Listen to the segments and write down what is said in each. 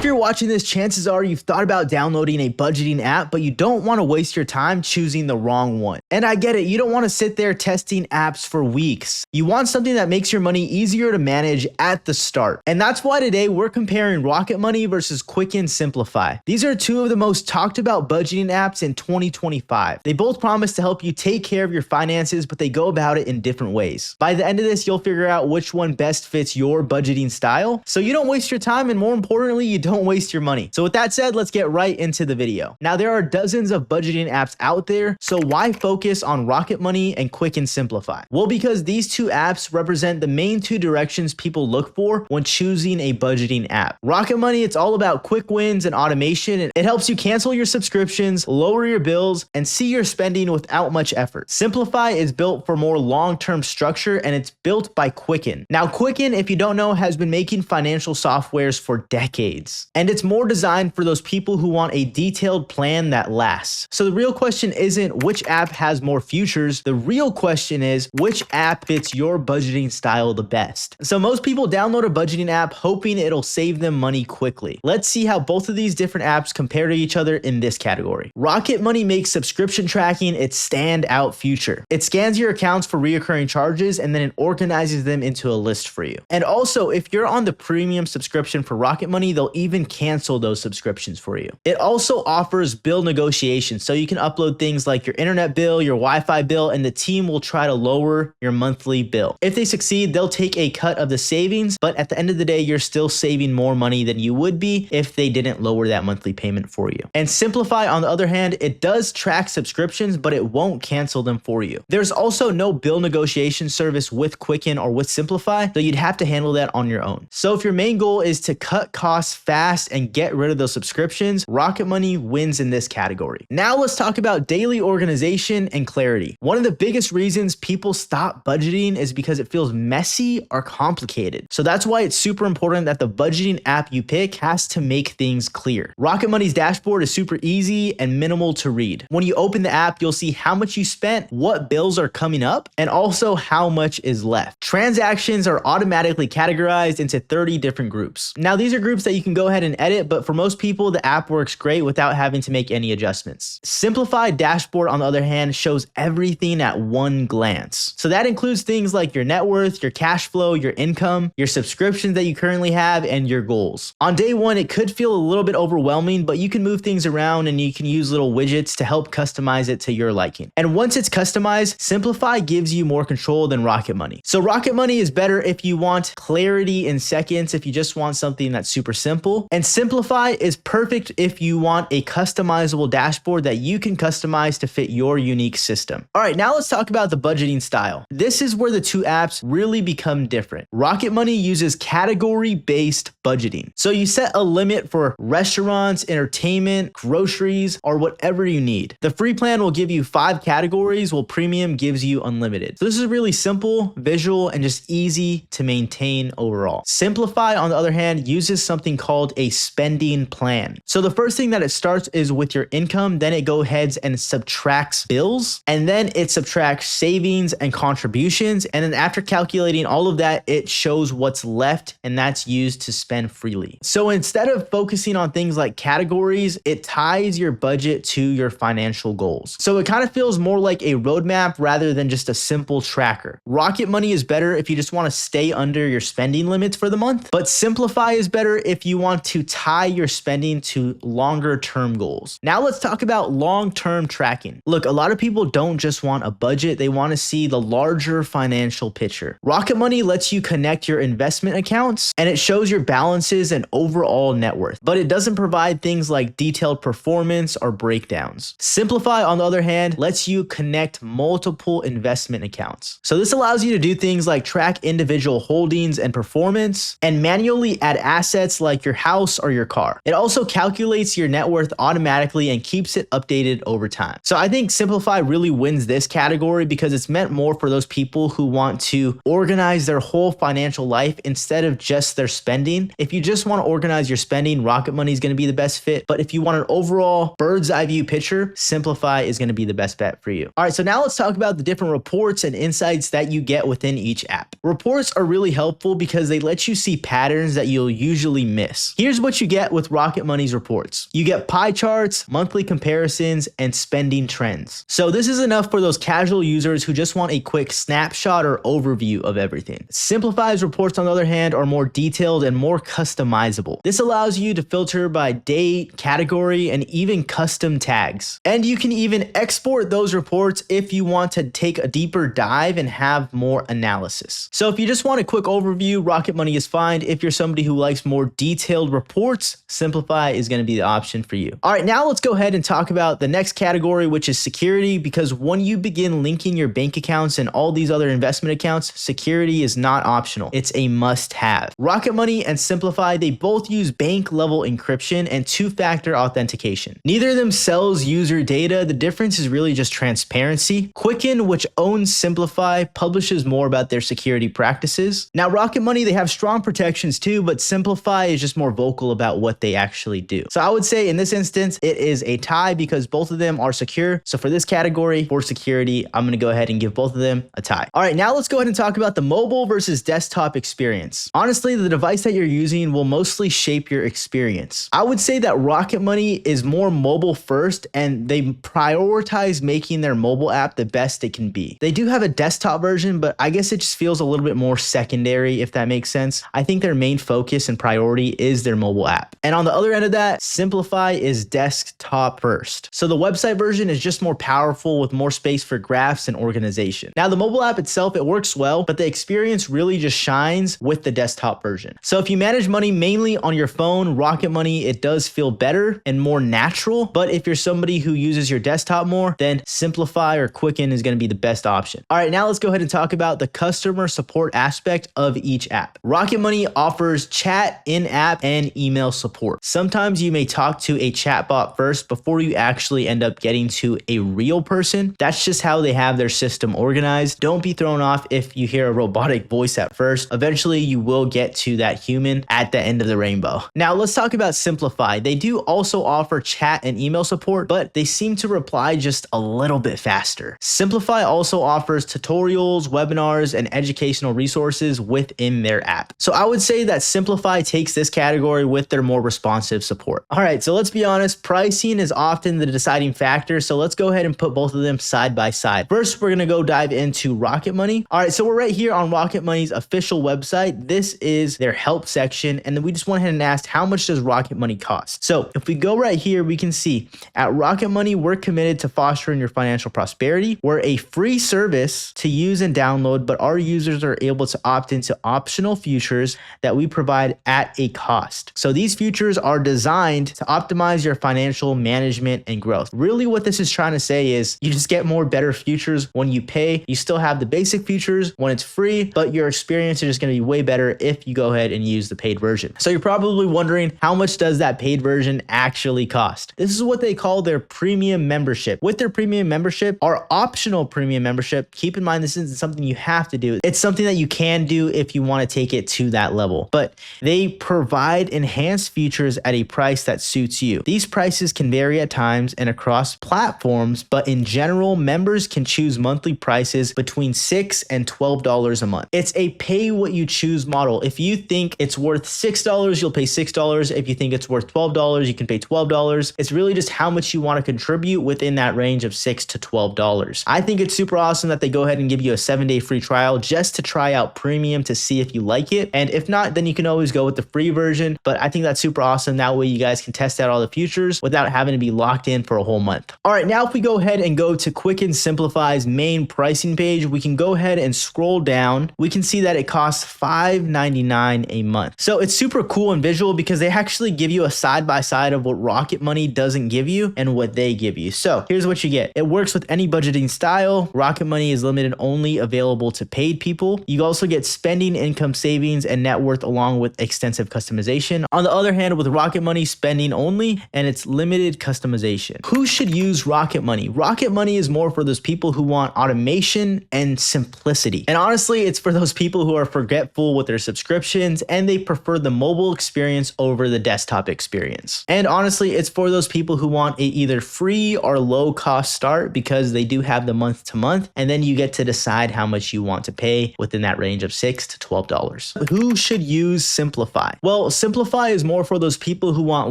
If you're watching this, chances are you've thought about downloading a budgeting app, but you don't want to waste your time choosing the wrong one. And I get it, you don't want to sit there testing apps for weeks. You want something that makes your money easier to manage at the start. And that's why today we're comparing Rocket Money versus Quicken Simplifi. These are two of the most talked about budgeting apps in 2025. They both promise to help you take care of your finances, but they go about it in different ways. By the end of this, you'll figure out which one best fits your budgeting style, so you don't waste your time, and more importantly, you don't waste your money. So with that said, let's get right into the video. Now, there are dozens of budgeting apps out there, so why focus on Rocket Money and Quicken Simplifi? Well, because these two apps represent the main two directions people look for when choosing a budgeting app. Rocket Money, it's all about quick wins and automation, and it helps you cancel your subscriptions, lower your bills, and see your spending without much effort. Simplifi is built for more long-term structure, and it's built by Quicken. Now, Quicken, if you don't know, has been making financial softwares for decades. And it's more designed for those people who want a detailed plan that lasts. So the real question isn't which app has more features. The real question is which app fits your budgeting style the best. So most people download a budgeting app hoping it'll save them money quickly. Let's see how both of these different apps compare to each other in this category. Rocket Money makes subscription tracking its standout feature. It scans your accounts for recurring charges and then it organizes them into a list for you. And also, if you're on the premium subscription for Rocket Money, they'll even cancel those subscriptions for you. It also offers bill negotiation, so you can upload things like your internet bill, your Wi-Fi bill, and the team will try to lower your monthly bill. If they succeed, they'll take a cut of the savings, but at the end of the day, you're still saving more money than you would be if they didn't lower that monthly payment for you. And Simplifi, on the other hand, it does track subscriptions, but it won't cancel them for you. There's also no bill negotiation service with Quicken or with Simplifi, so you'd have to handle that on your own. So if your main goal is to cut costs fast and get rid of those subscriptions, Rocket Money wins in this category. Now let's talk about daily organization and clarity. One of the biggest reasons people stop budgeting is because it feels messy or complicated. So that's why it's super important that the budgeting app you pick has to make things clear. Rocket Money's dashboard is super easy and minimal to read. When you open the app, you'll see how much you spent, what bills are coming up, and also how much is left. Transactions are automatically categorized into 30 different groups. Now, these are groups that you can go ahead and edit, but for most people, the app works great without having to make any adjustments. Simplifi dashboard, on the other hand, shows everything at one glance. So that includes things like your net worth, your cash flow, your income, your subscriptions that you currently have, and your goals. On day one, it could feel a little bit overwhelming, but you can move things around and you can use little widgets to help customize it to your liking. And once it's customized, Simplifi gives you more control than Rocket Money. So Rocket Money is better if you want clarity in seconds, if you just want something that's super simple. And Simplifi is perfect if you want a customizable dashboard that you can customize to fit your unique system. All right, now let's talk about the budgeting style. This is where the two apps really become different. Rocket Money uses category-based budgeting. So you set a limit for restaurants, entertainment, groceries, or whatever you need. The free plan will give you 5 categories, while premium gives you unlimited. So this is really simple, visual, and just easy to maintain overall. Simplifi, on the other hand, uses something called a spending plan. So the first thing that it starts is with your income, then it goes ahead and subtracts bills, and then it subtracts savings and contributions, and then after calculating all of that, it shows what's left, and that's used to spend freely. So instead of focusing on things like categories, it ties your budget to your financial goals. So it kind of feels more like a roadmap rather than just a simple tracker. Rocket Money is better if you just want to stay under your spending limits for the month, but Simplifi is better if you want to tie your spending to longer term goals. Now let's talk about long-term tracking. Look, a lot of people don't just want a budget, they want to see the larger financial picture. Rocket Money lets you connect your investment accounts and it shows your balances and overall net worth, but it doesn't provide things like detailed performance or breakdowns. Simplifi, on the other hand, lets you connect multiple investment accounts. So this allows you to do things like track individual holdings and performance and manually add assets like your house or your car. It also calculates your net worth automatically and keeps it updated over time. So I think Simplifi really wins this category because it's meant more for those people who want to organize their whole financial life instead of just their spending. If you just want to organize your spending, Rocket Money is going to be the best fit. But if you want an overall bird's eye view picture, Simplifi is going to be the best bet for you. All right, so now let's talk about the different reports and insights that you get within each app. Reports are really helpful because they let you see patterns that you'll usually miss. reports. Here's what you get with Rocket Money's reports. You get pie charts, monthly comparisons, and spending trends. So this is enough for those casual users who just want a quick snapshot or overview of everything. Simplifi's reports, on the other hand, are more detailed and more customizable. This allows you to filter by date, category, and even custom tags. And you can even export those reports if you want to take a deeper dive and have more analysis. So if you just want a quick overview, Rocket Money is fine. If you're somebody who likes more detailed reports, Simplifi is going to be the option for you. All right, now let's go ahead and talk about the next category, which is security, because when you begin linking your bank accounts and all these other investment accounts, security is not optional. It's a must-have. Rocket Money and Simplifi, they both use bank-level encryption and two-factor authentication. Neither of them sells user data. The difference is really just transparency. Quicken, which owns Simplifi, publishes more about their security practices. Now, Rocket Money, they have strong protections too, but Simplifi is just more vocal about what they actually do. So I would say in this instance, it is a tie because both of them are secure. So for this category, for security, I'm going to go ahead and give both of them a tie. All right, now let's go ahead and talk about the mobile versus desktop experience. Honestly, the device that you're using will mostly shape your experience. I would say that Rocket Money is more mobile first, and they prioritize making their mobile app the best it can be. They do have a desktop version, but I guess it just feels a little bit more secondary, if that makes sense. I think their main focus and priority is their mobile app. And on the other end of that, Simplifi is desktop first. So the website version is just more powerful with more space for graphs and organization. Now the mobile app itself, it works well, but the experience really just shines with the desktop version. So if you manage money mainly on your phone, Rocket Money, it does feel better and more natural. But if you're somebody who uses your desktop more, then Simplifi or Quicken is going to be the best option. All right, now let's go ahead and talk about the customer support aspect of each app. Rocket Money offers chat, in-app, and email support. Sometimes you may talk to a chatbot first before you actually end up getting to a real person. That's just how they have their system organized. Don't be thrown off if you hear a robotic voice at first. Eventually, you will get to that human at the end of the rainbow. Now, let's talk about Simplifi. They do also offer chat and email support, but they seem to reply just a little bit faster. Simplifi also offers tutorials, webinars, and educational resources within their app. So I would say that Simplifi takes this category with their more responsive support. All right, so let's be honest, pricing is often the deciding factor. So let's go ahead and put both of them side by side. First, we're gonna go dive into Rocket Money. All right, so we're right here on Rocket Money's official website. This is their help section. And then we just went ahead and asked, how much does Rocket Money cost? So if we go right here, we can see at Rocket Money, we're committed to fostering your financial prosperity. We're a free service to use and download, but our users are able to opt into optional features that we provide at a cost. So these features are designed to optimize your financial management and growth. Really what this is trying to say is you just get more better features when you pay. You still have the basic features when it's free, but your experience is just going to be way better if you go ahead and use the paid version. So you're probably wondering, how much does that paid version actually cost? This is what they call their premium membership. With their premium membership, our optional premium membership, keep in mind this isn't something you have to do. It's something that you can do if you want to take it to that level, but they provide enhanced features at a price that suits you. These prices can vary at times and across platforms, but in general, members can choose monthly prices between $6 and $12 a month. It's a pay what you choose model. If you think it's worth $6, you'll pay $6. If you think it's worth $12, you can pay $12. It's really just how much you want to contribute within that range of $6 to $12. I think it's super awesome that they go ahead and give you a 7-day free trial just to try out premium to see if you like it. And if not, then you can always go with the free version. But I think that's super awesome. That way you guys can test out all the features without having to be locked in for a whole month. All right, now if we go ahead and go to Quicken Simplifi's main pricing page, we can go ahead and scroll down. We can see that it costs $5.99 a month. So it's super cool and visual because they actually give you a side by side of what Rocket Money doesn't give you and what they give you. So here's what you get. It works with any budgeting style. Rocket Money is limited only available to paid people. You also get spending, income, savings, and net worth along with extensive customization. On the other hand, with Rocket Money, spending only and it's limited customization. Who should use Rocket Money? Rocket Money is more for those people who want automation and simplicity. And honestly, it's for those people who are forgetful with their subscriptions and they prefer the mobile experience over the desktop experience. And honestly, it's for those people who want a either free or low cost start because they do have the month to month, and then you get to decide how much you want to pay within that range of $6 to $12. Who should use Simplifi? Well, Simplifi is more for those people who want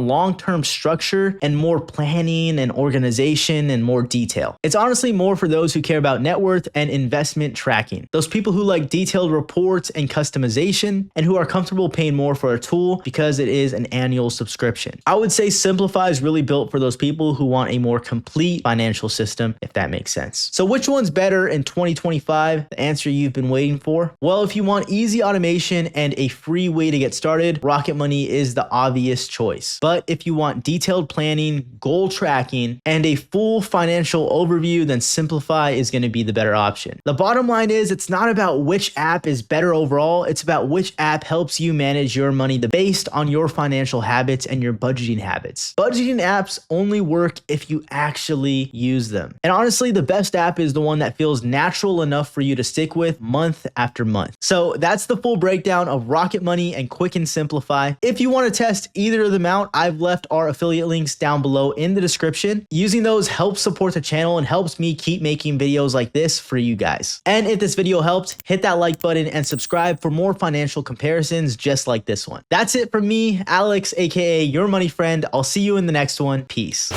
long-term structure and more planning and organization and more detail. It's honestly more for those who care about net worth and investment tracking. Those people who like detailed reports and customization and who are comfortable paying more for a tool because it is an annual subscription. I would say Simplifi is really built for those people who want a more complete financial system, if that makes sense. So which one's better in 2025? The answer you've been waiting for? Well, if you want easy automation and a free way to get started, Rocket Money is the obvious choice. But if you want detailed planning, goal tracking, and a full financial overview, then Simplifi is going to be the better option. The bottom line is it's not about which app is better overall, it's about which app helps you manage your money based on your financial habits and your budgeting habits. Budgeting apps only work if you actually use them. And honestly, the best app is the one that feels natural enough for you to stick with month after month. So that's the full breakdown of Rocket Money and Quicken Simplifi. If you want to test either of them out, I've left our affiliate links down below in the description. Using those helps support the channel and helps me keep making videos like this for you guys. And if this video helped, hit that like button and subscribe for more financial comparisons just like this one. That's it from me, Alex, aka your money friend. I'll see you in the next one. Peace.